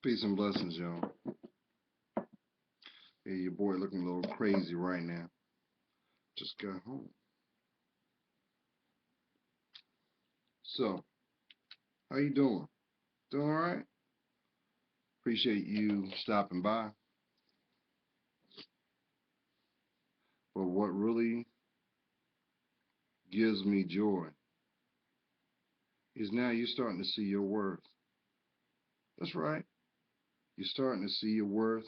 Peace and blessings, y'all. Hey, your boy looking a little crazy right now. Just got home. So, how you doing? Doing all right? Appreciate you stopping by. But what really gives me joy is now you're starting to see your worth. That's right. You're starting to see your worth.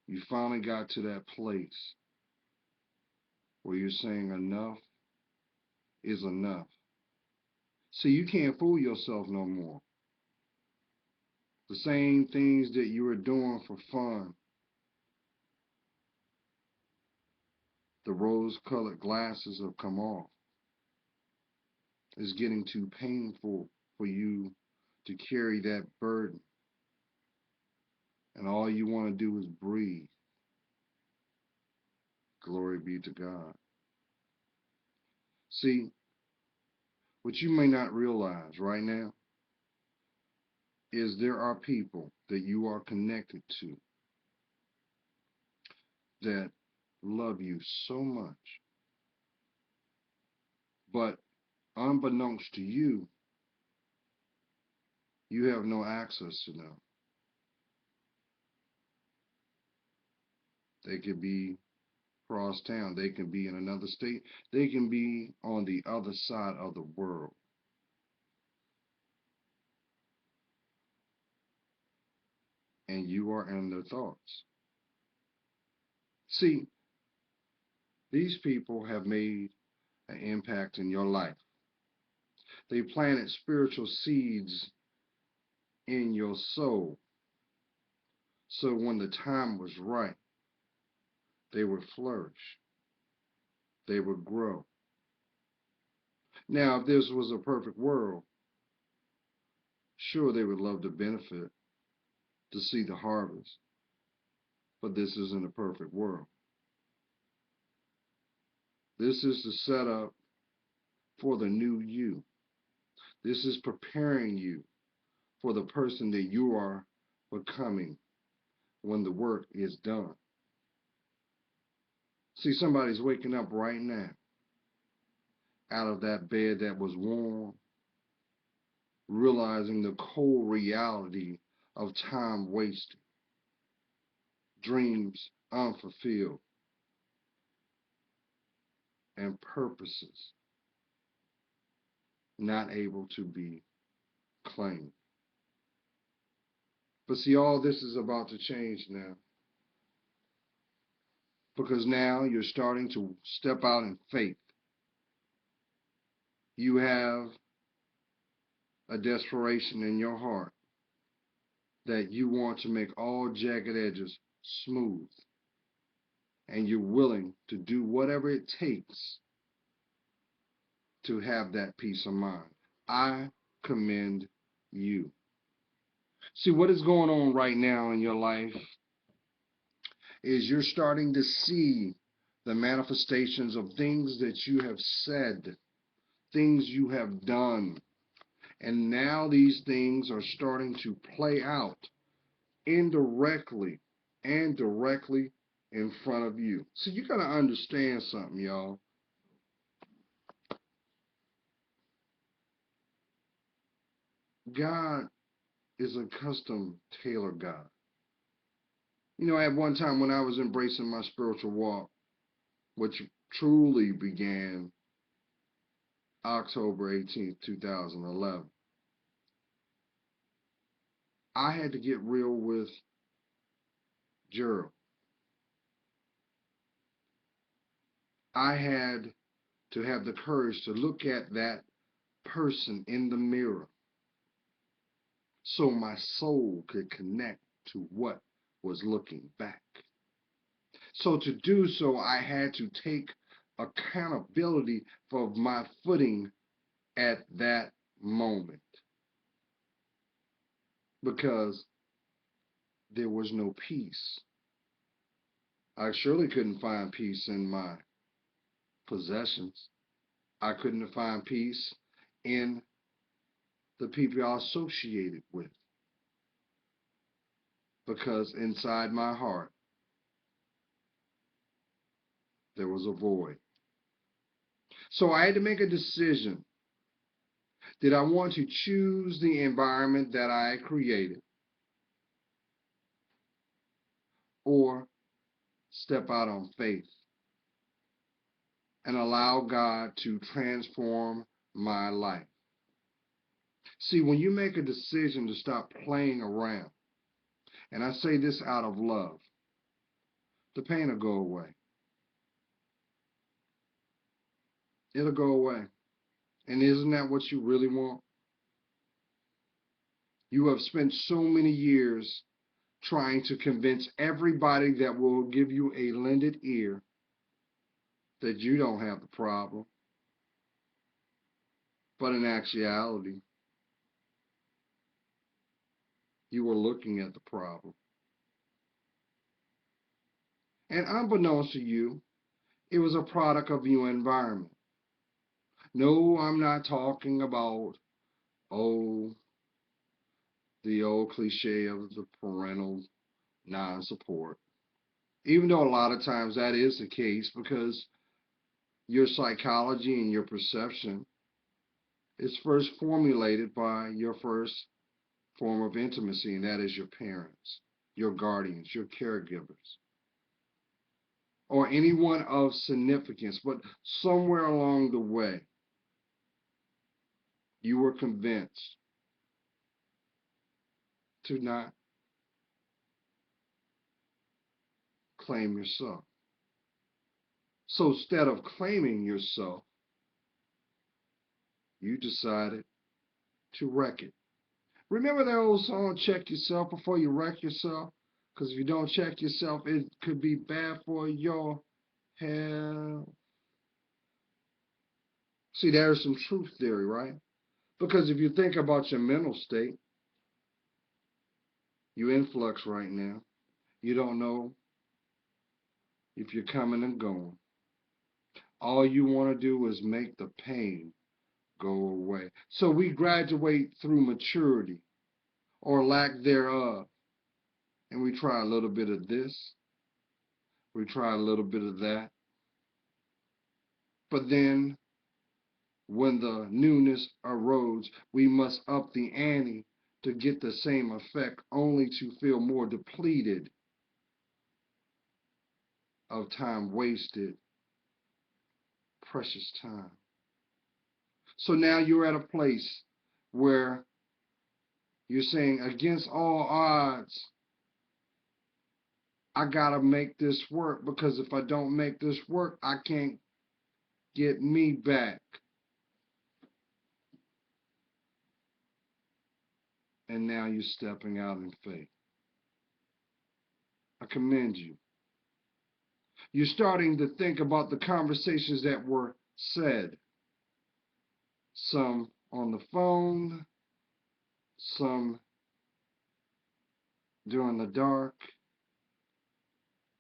You finally got to that place where you're saying enough is enough. See, you can't fool yourself no more. The same things that you were doing for fun, the rose-colored glasses have come off. It's getting too painful for you to carry that burden. And all you want to do is breathe. Glory be to God. See, what you may not realize right now is there are people that you are connected to that love you so much. But unbeknownst to you, you have no access to them. They could be across town. They can be in another state. They can be on the other side of the world. And you are in their thoughts. See, these people have made an impact in your life. They planted spiritual seeds in your soul. So when the time was right, they would flourish. They would grow. Now, if this was a perfect world, sure, they would love to benefit, to see the harvest. But this isn't a perfect world. This is the setup for the new you. This is preparing you for the person that you are becoming when the work is done. See, somebody's waking up right now out of that bed that was warm, realizing the cold reality of time wasted, dreams unfulfilled, and purposes not able to be claimed. But see, all this is about to change now, because now you're starting to step out in faith. You have a desperation in your heart that you want to make all jagged edges smooth, and you're willing to do whatever it takes to have that peace of mind. I commend you. See, what is going on right now in your life is you're starting to see the manifestations of things that you have said, things you have done. And now these things are starting to play out indirectly and directly in front of you. So you got to understand something, y'all. God is a custom tailor God. You know, at one time when I was embracing my spiritual walk, which truly began October 18th, 2011, I had to get real with Gerald. I had to have the courage to look at that person in the mirror so my soul could connect to what was looking back. So to do so, I had to take accountability for my footing at that moment, because there was no peace. I surely couldn't find peace in my possessions. I couldn't find peace in the people I associated with. because inside my heart there was a void. So I had to make a decision. Did I want to choose the environment that I created or step out on faith and allow God to transform my life? See, when you make a decision to stop playing around, and I say this out of love, the pain will go away. It'll go away. And isn't that what you really want? You have spent so many years trying to convince everybody that will give you a lended ear that you don't have the problem. But in actuality, you were looking at the problem. And unbeknownst to you, it was a product of your environment. No, I'm not talking about, oh, the old cliche of the parental non-support. Even though a lot of times that is the case because your psychology and your perception is first formulated by your first form of intimacy, and that is your parents, your guardians, your caregivers, or anyone of significance. But somewhere along the way, you were convinced to not claim yourself. So instead of claiming yourself, you decided to wreck it. Remember that old song, Check Yourself Before You Wreck Yourself? Because if you don't check yourself, it could be bad for your health. See, there's some truth theory, right? Because if you think about your mental state, you're in flux right now. You don't know if you're coming and going. All you want to do is make the pain go away. So we graduate through maturity or lack thereof. And we try a little bit of this. We try a little bit of that. But then when the newness erodes, we must up the ante to get the same effect, only to feel more depleted of time wasted, precious time. So now you're at a place where you're saying, against all odds, I gotta make this work, because if I don't make this work, I can't get me back. And now you're stepping out in faith. I commend you. You're starting to think about the conversations that were said. Some on the phone, some during the dark,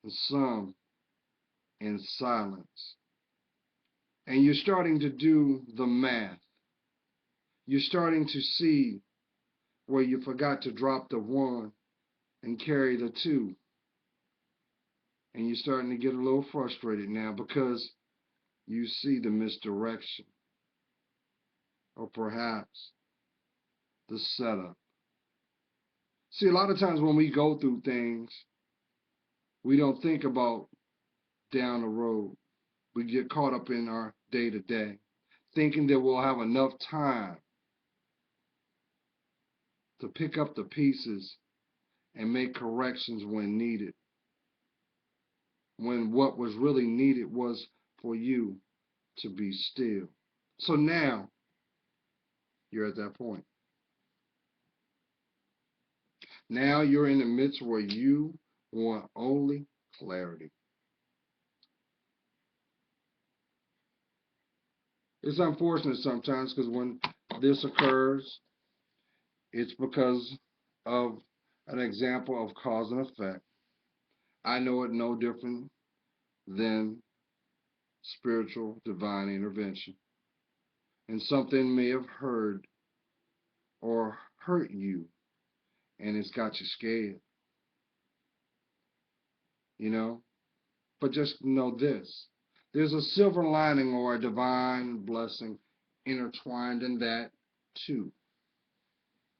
and some in silence. And you're starting to do the math. You're starting to see where you forgot to drop the one and carry the two. And you're starting to get a little frustrated now because you see the misdirection, or perhaps the setup. See, a lot of times when we go through things, we don't think about down the road. We get caught up in our day to day, thinking that we'll have enough time to pick up the pieces and make corrections when needed, when what was really needed was for you to be still. So now you're at that point. Now you're in the midst where you want only clarity. It's unfortunate sometimes because when this occurs, it's because of an example of cause and effect. I know it no different than spiritual divine intervention. And something may have hurt you, and it's got you scared. you know. But just know this. There's a silver lining or a divine blessing intertwined in that too.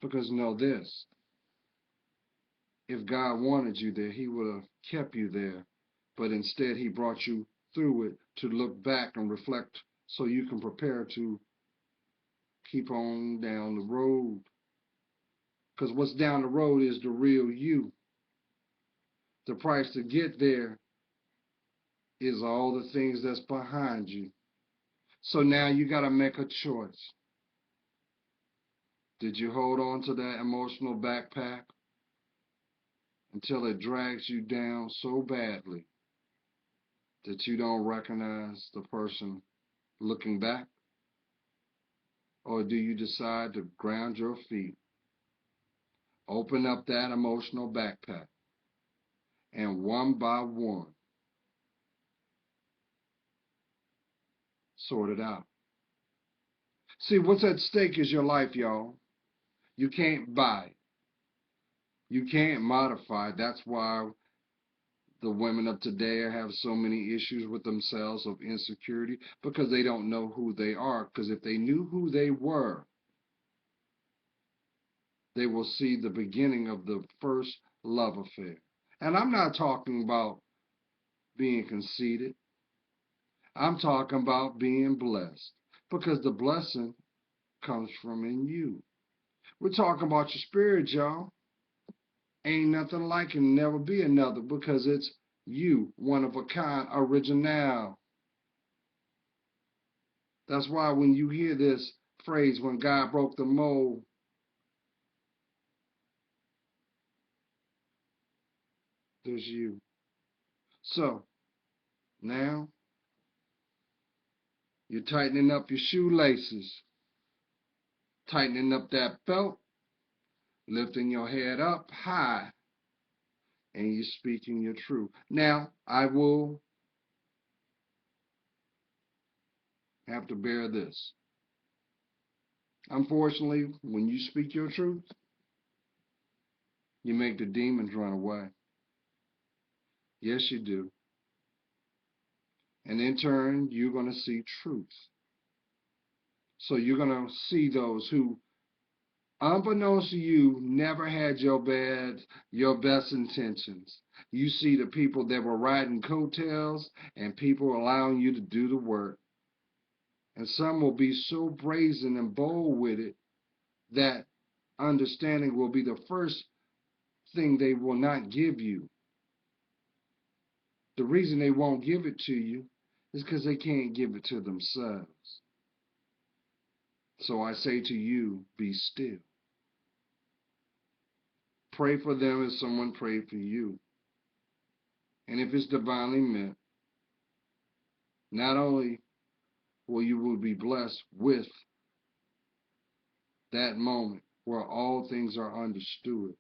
Because know this. If God wanted you there, he would have kept you there. But instead, he brought you through it to look back and reflect so you can prepare to keep on down the road. Because what's down the road is the real you. The price to get there is all the things that's behind you. So now you got to make a choice. Did you hold on to that emotional backpack until it drags you down so badly that you don't recognize the person looking back? Or do you decide to ground your feet, open up that emotional backpack, and one by one, sort it out? See, what's at stake is your life, y'all. You can't buy it. You can't modify it. That's why the women of today have so many issues with themselves of insecurity, because they don't know who they are. Because if they knew who they were, they will see the beginning of the first love affair. And I'm not talking about being conceited. I'm talking about being blessed, because the blessing comes from in you. We're talking about your spirit, y'all. Ain't nothing like it, never be another, because it's you, one of a kind, original. That's why when you hear this phrase, when God broke the mold, there's you. So now you're tightening up your shoelaces, tightening up that belt, lifting your head up high, and you're speaking your truth. Now, I will have to bear this. Unfortunately, when you speak your truth, you make the demons run away. Yes, you do. And in turn, you're going to see truth. So you're going to see those who, unbeknownst to you, never had your best intentions. You see the people that were riding coattails and people allowing you to do the work. And some will be so brazen and bold with it that understanding will be the first thing they will not give you. The reason they won't give it to you is because they can't give it to themselves. So I say to you, be still. Pray for them as someone prayed for you. And if it's divinely meant, not only will you be blessed with that moment where all things are understood.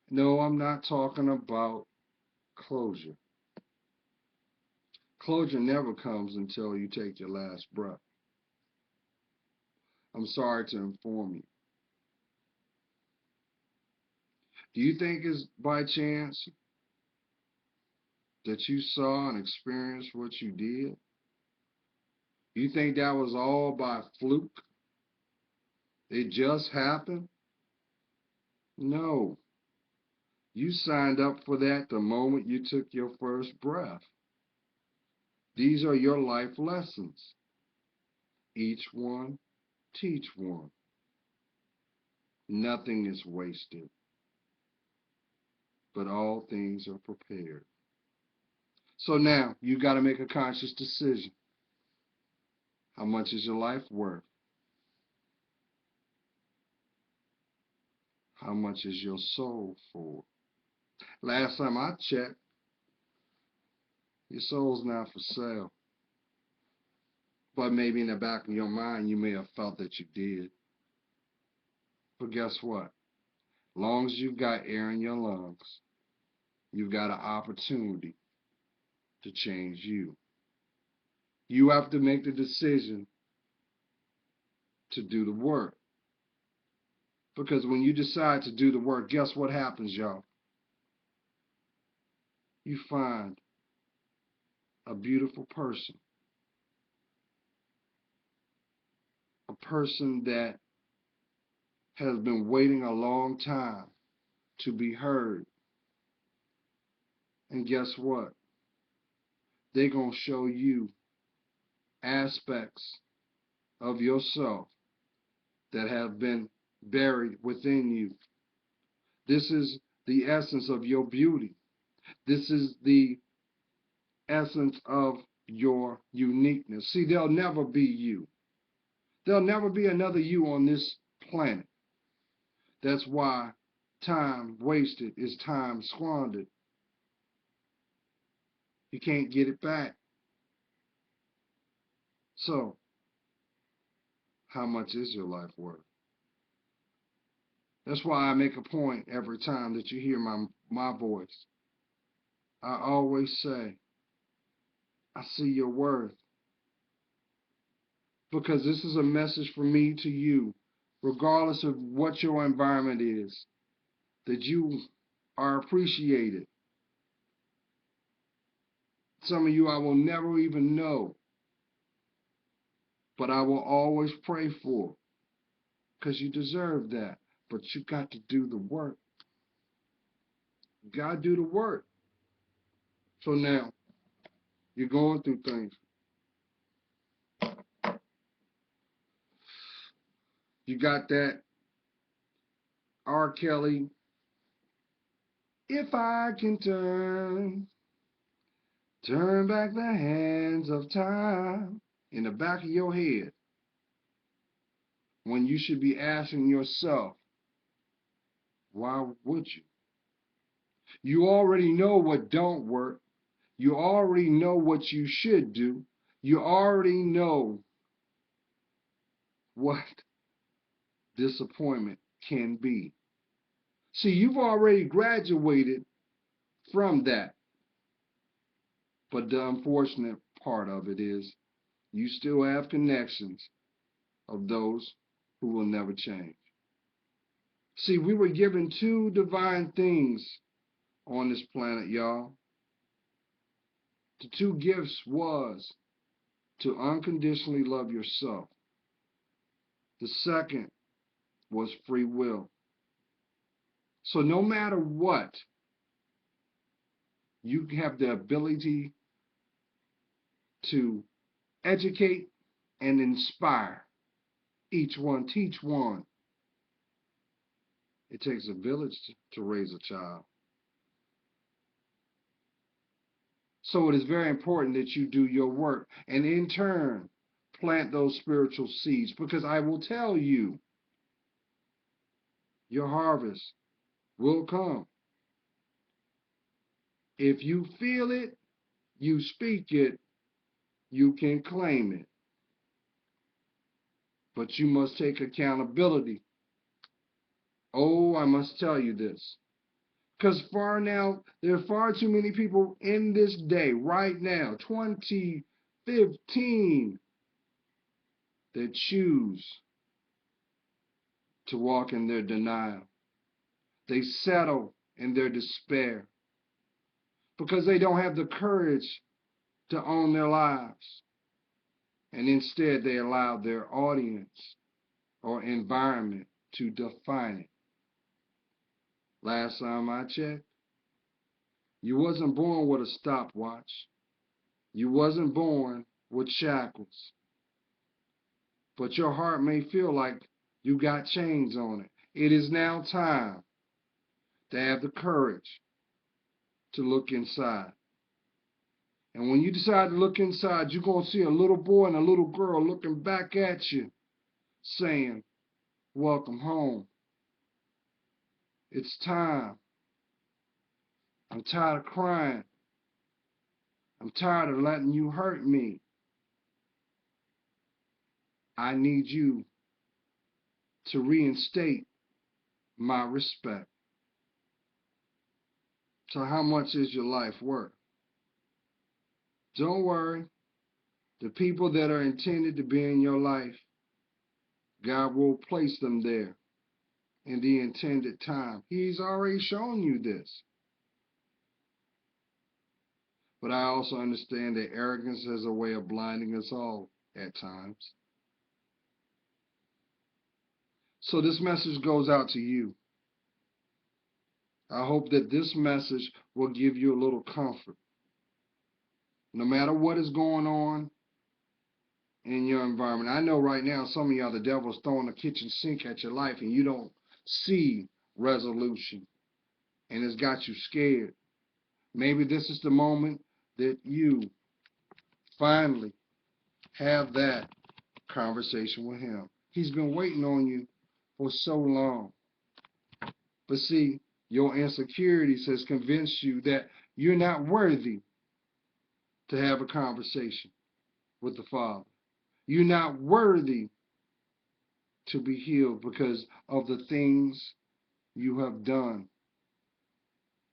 No, I'm not talking about closure. Closure never comes until you take your last breath. I'm sorry to inform you. Do you think it's by chance that you saw and experienced what you did? Do you think that was all by fluke? It just happened? No. You signed up for that the moment you took your first breath. These are your life lessons. Each one, teach one. Nothing is wasted, but all things are prepared. So now you got to make a conscious decision. How much is your life worth? How much is your soul for? Last time I checked, your soul's not for sale. But maybe in the back of your mind, you may have felt that you did. But guess what? Long as you've got air in your lungs, you've got an opportunity to change you. You have to make the decision to do the work. Because when you decide to do the work, guess what happens, y'all? you find a beautiful person, a person that has been waiting a long time to be heard. And guess what? They're going to show you aspects of yourself that have been buried within you. This is the essence of your beauty. This is the essence of your uniqueness. See, there'll never be you. There'll never be another you on this planet. That's why time wasted is time squandered. You can't get it back. So, how much is your life worth? That's why I make a point every time that you hear my voice. I always say, I see your worth. Because this is a message from me to you, regardless of what your environment is, that you are appreciated. Some of you I will never even know, but I will always pray for, because you deserve that. But you got to do the work. You got to do the work. So now, you're going through things. You got that R. Kelly, if I can turn back the hands of time, in the back of your head, when you should be asking yourself, why would you? You already know what don't work. You already know what you should do. You already know what disappointment can be. See, you've already graduated from that. But the unfortunate part of it is you still have connections of those who will never change. See, we were given two divine things on this planet, y'all. The two gifts was to unconditionally love yourself. The second was free will. So no matter what, you have the ability to educate and inspire. Each one, teach one. It takes a village to raise a child. So it is very important that you do your work and in turn plant those spiritual seeds, because I will tell you, your harvest will come. If you feel it, you speak it, you can claim it. But you must take accountability. Oh, I must tell you this. Because there are far too many people in this day, right now, 2015, that choose to walk in their denial. They settle in their despair because they don't have the courage to own their lives. And instead, they allow their audience or environment to define it. Last time I checked, you wasn't born with a stopwatch. You wasn't born with shackles. But your heart may feel like you got chains on it. It is now time to have the courage to look inside. And when you decide to look inside, you're going to see a little boy and a little girl looking back at you, saying, welcome home. It's time. I'm tired of crying. I'm tired of letting you hurt me. I need you to reinstate my respect. So how much is your life worth? Don't worry. The people that are intended to be in your life, God will place them there in the intended time. He's already shown you this. But I also understand that arrogance has a way of blinding us all at times. So this message goes out to you. I hope that this message will give you a little comfort. No matter what is going on in your environment. I know right now some of y'all, the devil's throwing a kitchen sink at your life and you don't see resolution. And it's got you scared. Maybe this is the moment that you finally have that conversation with him. He's been waiting on you for so long. But see, your insecurities has convinced you that you're not worthy to have a conversation with the Father. You're not worthy to be healed because of the things you have done.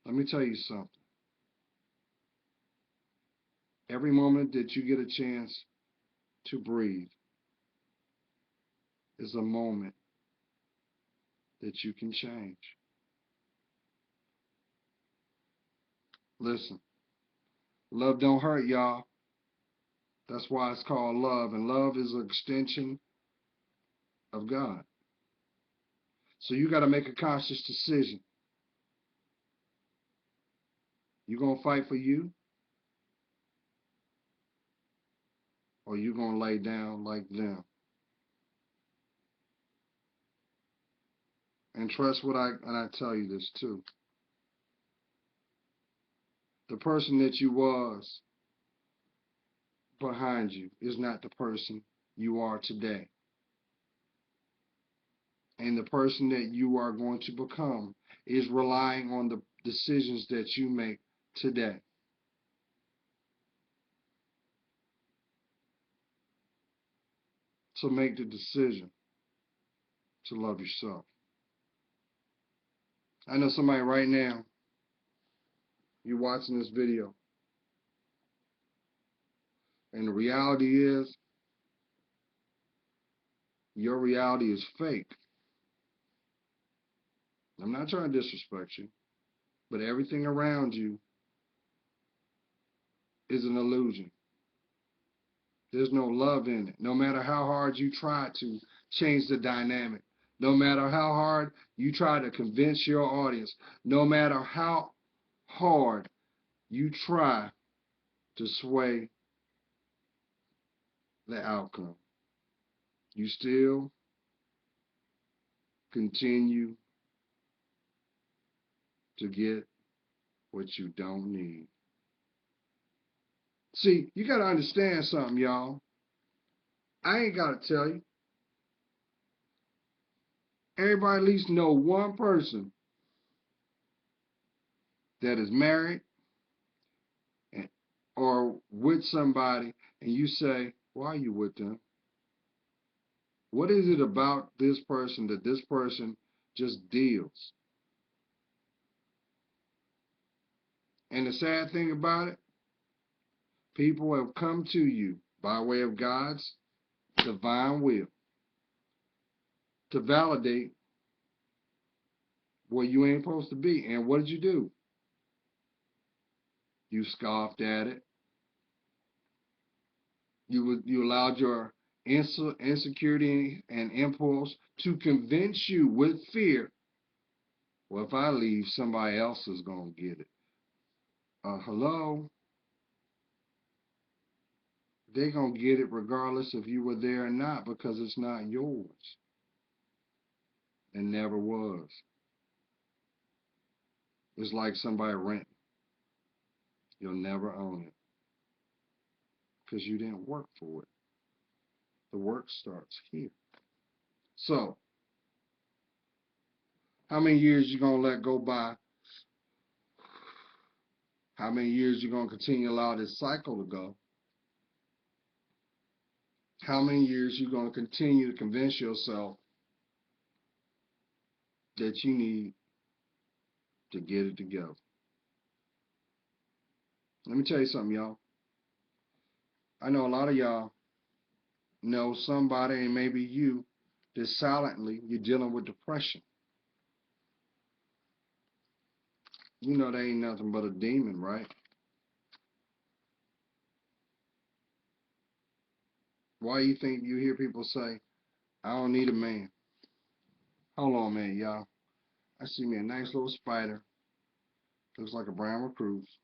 Let me tell you something. Every moment that you get a chance to breathe is a moment that you can change. Listen, love don't hurt, y'all. That's why it's called love. And love is an extension of God. So you got to make a conscious decision. You going to fight for you, or you going to lay down like them? And trust what I tell you this too. The person that you was behind you is not the person you are today. And the person that you are going to become is relying on the decisions that you make today. So make the decision to love yourself. I know somebody right now, you're watching this video, and the reality is, your reality is fake. I'm not trying to disrespect you, but everything around you is an illusion. There's no love in it. No matter how hard you try to change the dynamic, no matter how hard you try to convince your audience, no matter how hard you try to sway the outcome, you still continue to get what you don't need. See, you got to understand something, y'all. I ain't got to tell you. Everybody at least know one person that is married and, or with somebody, and you say, why are you with them? What is it about this person that this person just deals? And the sad thing about it, people have come to you by way of God's divine will to validate where you ain't supposed to be. And what did you do? You scoffed at it. You allowed your insecurity and impulse to convince you with fear. Well, if I leave, somebody else is going to get it. Hello? They're going to get it regardless if you were there or not because it's not yours. It never was. It's like somebody renting. You'll never own it because you didn't work for it. The work starts here. So, how many years you going to let go by? How many years you going to continue to allow this cycle to go? How many years you going to continue to convince yourself that you need to get it together? Let me tell you something, y'all. I know a lot of y'all know somebody, and maybe you, that silently you're dealing with depression. You know that ain't nothing but a demon, right? Why you think you hear people say, I don't need a man? Hold on, man, y'all. I see me a nice little spider. Looks like a brown recluse.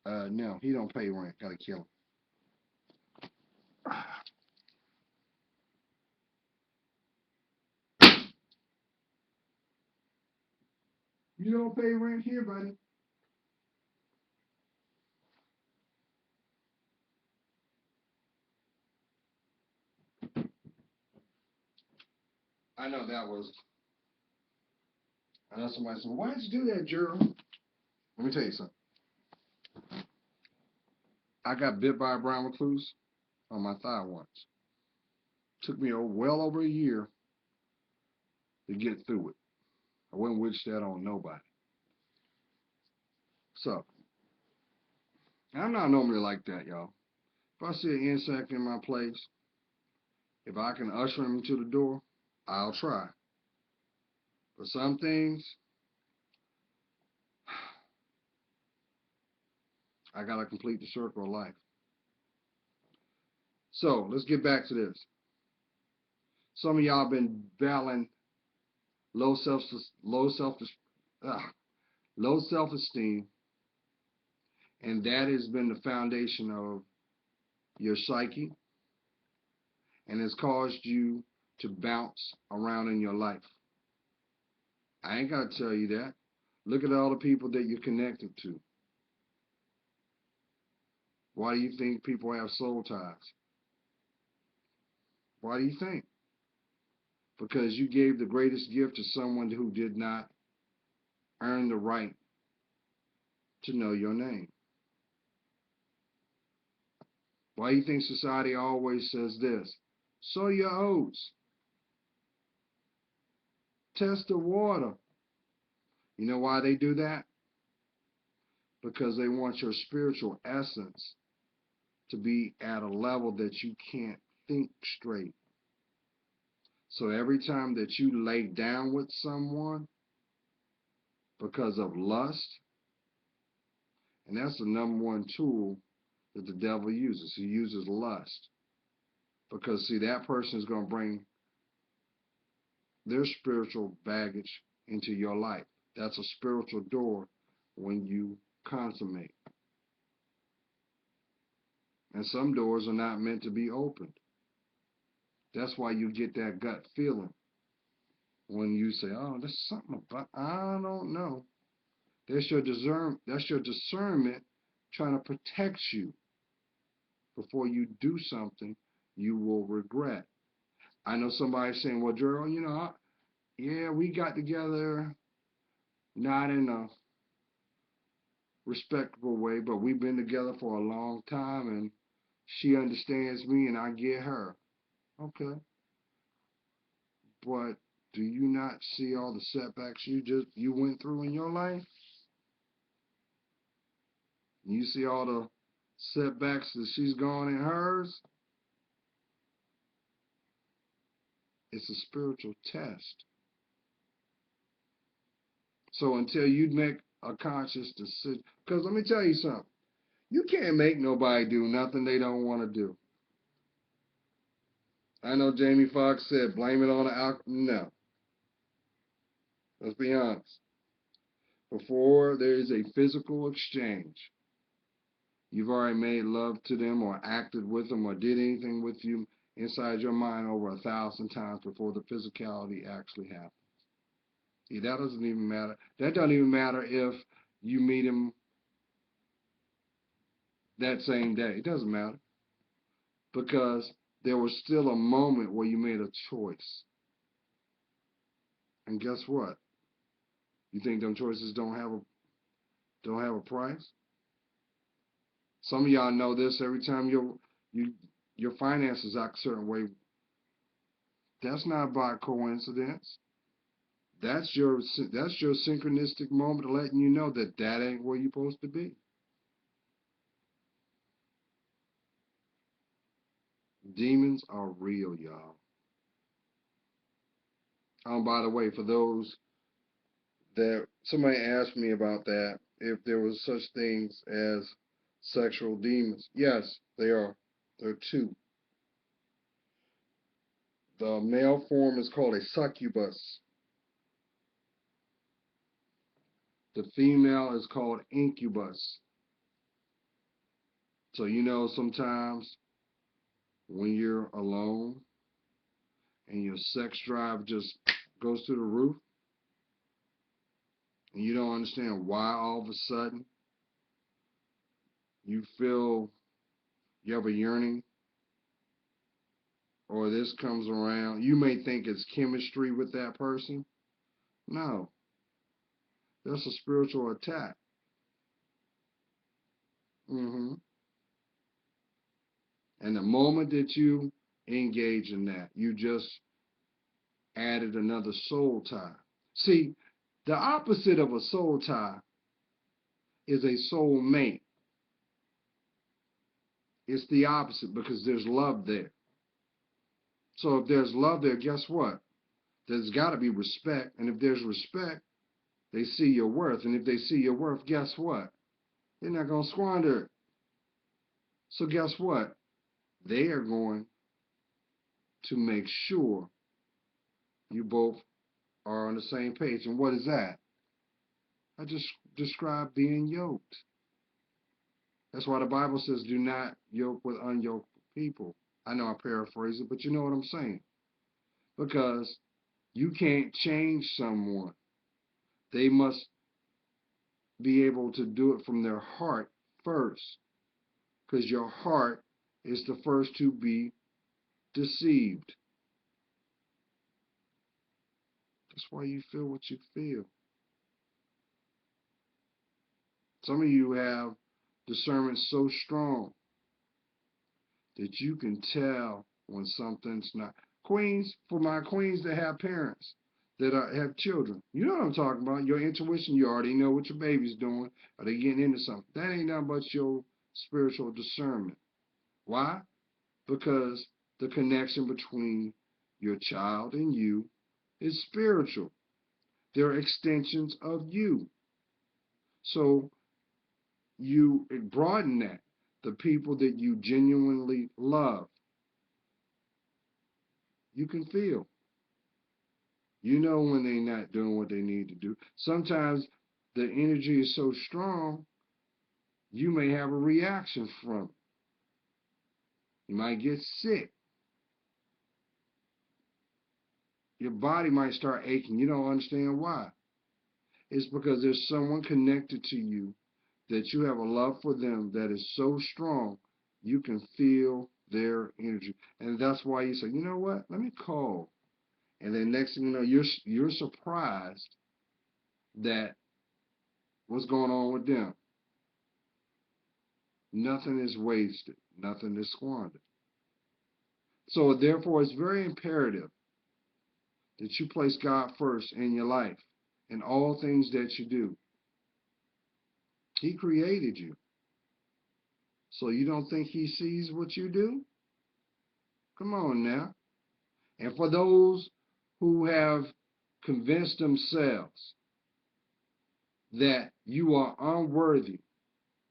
No, he don't pay rent. Gotta kill him. You don't pay rent here, buddy. I know that was. I know somebody said, "Why'd you do that, Gerald?" Let me tell you something. I got bit by a brown recluse on my thigh once. Took me well over a year to get through it. I wouldn't wish that on nobody. So, I'm not normally like that, y'all. If I see an insect in my place, if I can usher him to the door, I'll try. But some things, I gotta complete the circle of life. So, let's get back to this. Some of y'all been battling low self low self low self-esteem, and that has been the foundation of your psyche, and has caused you to bounce around in your life. I ain't got to tell you that. Look at all the people that you're connected to. Why do you think people have soul ties? Why do you think? Because you gave the greatest gift to someone who did not earn the right to know your name. Why do you think society always says this? Sow your oats. Test the water. You know why they do that? Because they want your spiritual essence to be at a level that you can't think straight. So every time that you lay down with someone because of lust, and that's the number one tool that the devil uses. He uses lust. Because, see, that person is going to bring their spiritual baggage into your life. That's a spiritual door when you consummate. And some doors are not meant to be opened. That's why you get that gut feeling when you say, oh, there's something about, I don't know. That's your discernment trying to protect you before you do something you will regret. I know somebody saying, well, Gerald, yeah, we got together not in a respectable way, but we've been together for a long time and she understands me and I get her. Okay. But do you not see all the setbacks you went through in your life? You see all the setbacks that she's gone in hers? It's a spiritual test. So until you make a conscious decision, because let me tell you something, you can't make nobody do nothing they don't want to do. I know Jamie Foxx said blame it on the alcohol. No, let's be honest. Before there is a physical exchange, you've already made love to them or acted with them or did anything with you inside your mind over 1,000 times before the physicality actually happens. See, that doesn't even matter. That doesn't even matter if you meet him that same day. It doesn't matter because there was still a moment where you made a choice. And guess what? You think them choices don't have a price? Some of y'all know this. Every time your finances act a certain way, that's not by coincidence. That's your synchronistic moment of letting you know that that ain't where you're supposed to be. Demons are real, y'all. By the way, for those that somebody asked me about that, if there was such things as sexual demons, yes, they are. There are two. The male form is called a succubus. The female is called incubus. So sometimes when you're alone and your sex drive just goes through the roof and you don't understand why all of a sudden you feel you have a yearning or this comes around, you may think it's chemistry with that person. No, that's a spiritual attack. hmm And the moment that you engage in that, you just added another soul tie. See, the opposite of a soul tie is a soul mate. It's the opposite because there's love there. So if there's love there, guess what? There's got to be respect. And if there's respect, they see your worth. And if they see your worth, guess what? They're not going to squander it. So guess what? They are going to make sure you both are on the same page. And what is that? I just described being yoked. That's why the Bible says, do not yoke with unyoked people. I know I paraphrase it, but you know what I'm saying. Because you can't change someone. They must be able to do it from their heart first. Because your heart is the first to be deceived. That's why you feel what you feel. Some of you have discernment so strong that you can tell when something's not. Queens, for my queens that have parents that have children, you know what I'm talking about. Your intuition, you already know what your baby's doing. Are they getting into something? That ain't nothing but your spiritual discernment. Why? Because the connection between your child and you is spiritual. They're extensions of you. So you broaden that. The people that you genuinely love, you can feel. You know when they're not doing what they need to do. Sometimes the energy is so strong, you may have a reaction from it. You might get sick. Your body might start aching. You don't understand why. It's because there's someone connected to you that you have a love for them that is so strong, you can feel their energy. And that's why you say, you know what? Let me call. And then next thing you know, you're surprised that what's going on with them. Nothing is wasted. Nothing is squandered. So therefore, it's very imperative that you place God first in your life in all things that you do. He created you. So you don't think he sees what you do? Come on now. And for those who have convinced themselves that you are unworthy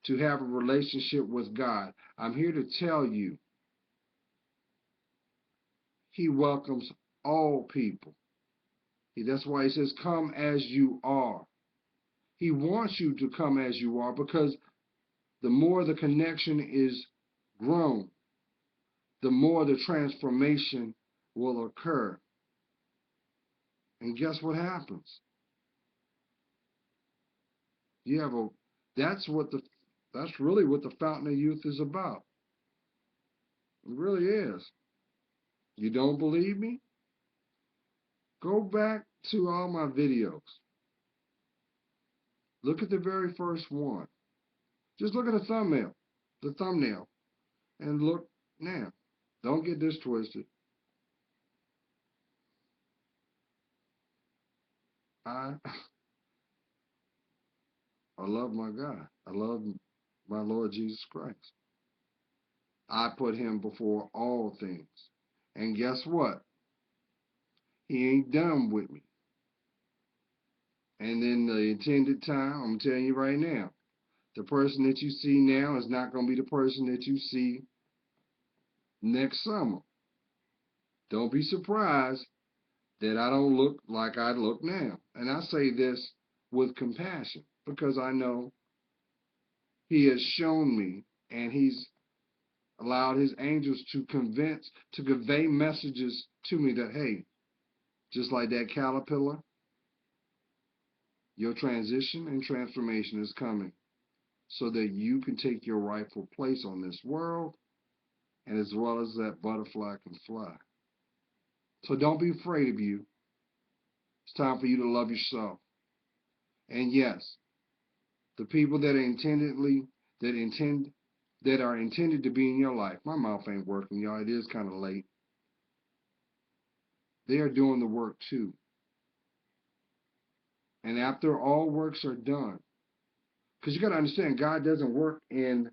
to have a relationship with God, I'm here to tell you, he welcomes all people. That's why he says, come as you are. He wants you to come as you are because the more the connection is grown, the more the transformation will occur. And guess what happens? You have that's really what the Fountain of Youth is about. It really is. You don't believe me? Go back to all my videos. Look at the very first one. Just look at the thumbnail, and look now. Don't get this twisted. I love my God. I love my Lord Jesus Christ. I put him before all things. And guess what? He ain't done with me. And in the intended time, I'm telling you right now, the person that you see now is not going to be the person that you see next summer. Don't be surprised that I don't look like I look now. And I say this with compassion because I know He has shown me, and He's allowed His angels to convey messages to me that, hey, just like that caterpillar, your transition and transformation is coming so that you can take your rightful place on this world, and as well as that butterfly can fly. So don't be afraid of you. It's time for you to love yourself. And yes, the people that are intended to be in your life. My mouth ain't working, y'all. It is kind of late. They are doing the work too. And after all works are done, because you got to understand, God doesn't work in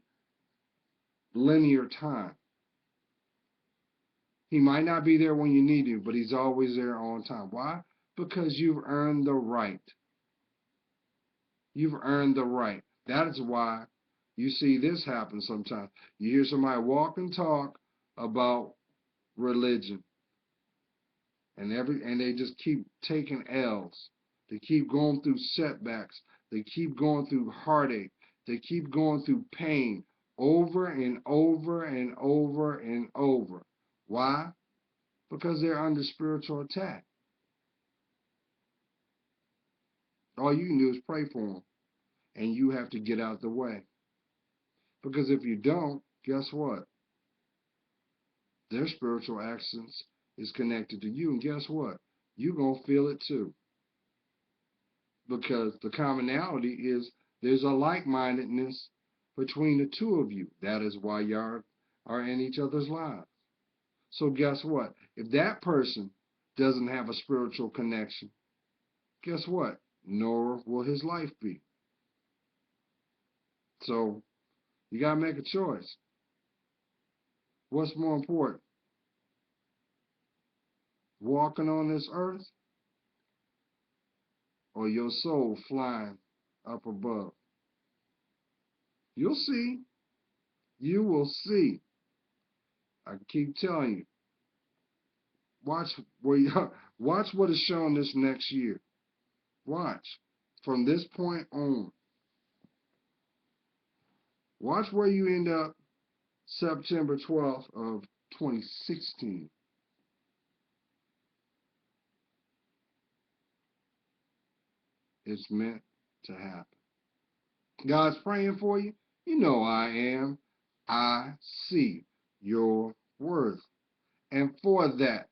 linear time. He might not be there when you need him, but he's always there on time. Why? Because you've earned the right. You've earned the right. That is why you see this happen sometimes. You hear somebody walk and talk about religion, and they just keep taking L's. They keep going through setbacks. They keep going through heartache. They keep going through pain over and over and over and over. Why? Because they're under spiritual attack. All you can do is pray for them, and you have to get out the way. Because if you don't, guess what? Their spiritual access is connected to you, and guess what? You're going to feel it too. Because the commonality is there's a like-mindedness between the two of you. That is why y'all are in each other's lives. So guess what? If that person doesn't have a spiritual connection, guess what? Nor will his life be. So you got to make a choice. What's more important? Walking on this earth or your soul flying up above? You'll see. You will see. I keep telling you. Watch watch what is shown this next year. Watch from this point on. Watch where you end up September 12th of 2016. It's meant to happen. God's praying for you. You know I am. I see your worth. And for that,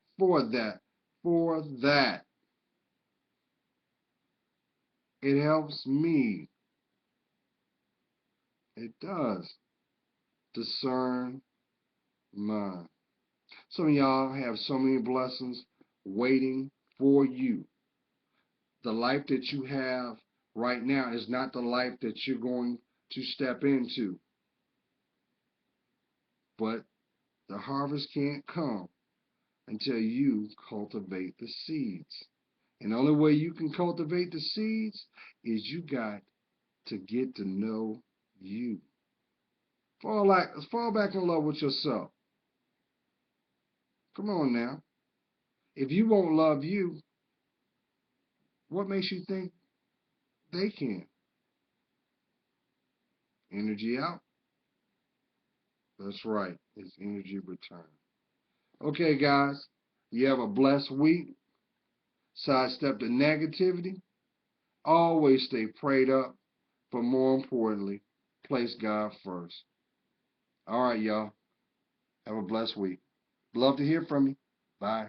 it helps me. It does discern mine. Some of y'all have so many blessings waiting for you. The life that you have right now is not the life that you're going to step into. But the harvest can't come until you cultivate the seeds. And the only way you can cultivate the seeds is you got to get to know you. Fall back in love with yourself. Come on now. If you won't love you, what makes you think they can? Energy out. That's right. It's energy return. Okay, guys. You have a blessed week. Sidestep the negativity. Always stay prayed up. But more importantly, place God first. All right, y'all. Have a blessed week. Love to hear from you. Bye.